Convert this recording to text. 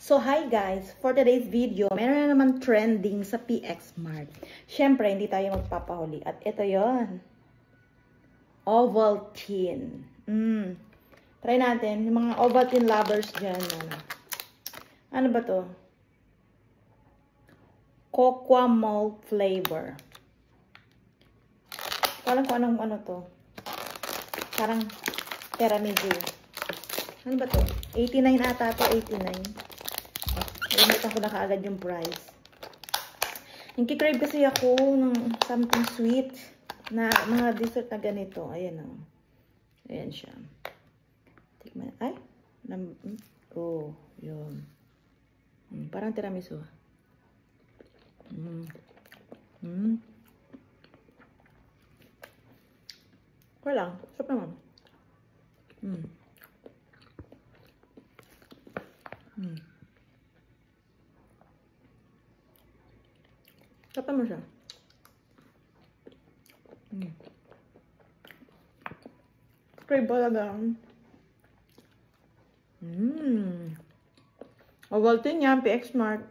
So, hi guys! For today's video, meron na naman trending sa PX Mart. Siyempre, hindi tayo magpapahuli. At ito yon, Ovaltine. Try natin. Yung mga Ovaltine lovers dyan. Ano ba to? Cocoa malt flavor. Alam ko anong ano to. Parang tiramisu. Ano ba to? 89 ata to, 89. Nalimutan ko na kaagad yung price. Nagkikrave kasi ako ng something sweet na mga dessert na ganito. Ayan o. Ayan siya. Tikman. Ay. Oh, yun. Parang tiramisu. Walang. Sarap naman. Sarap naman siya. Crave talaga. Ovaltine yan, PX Mart.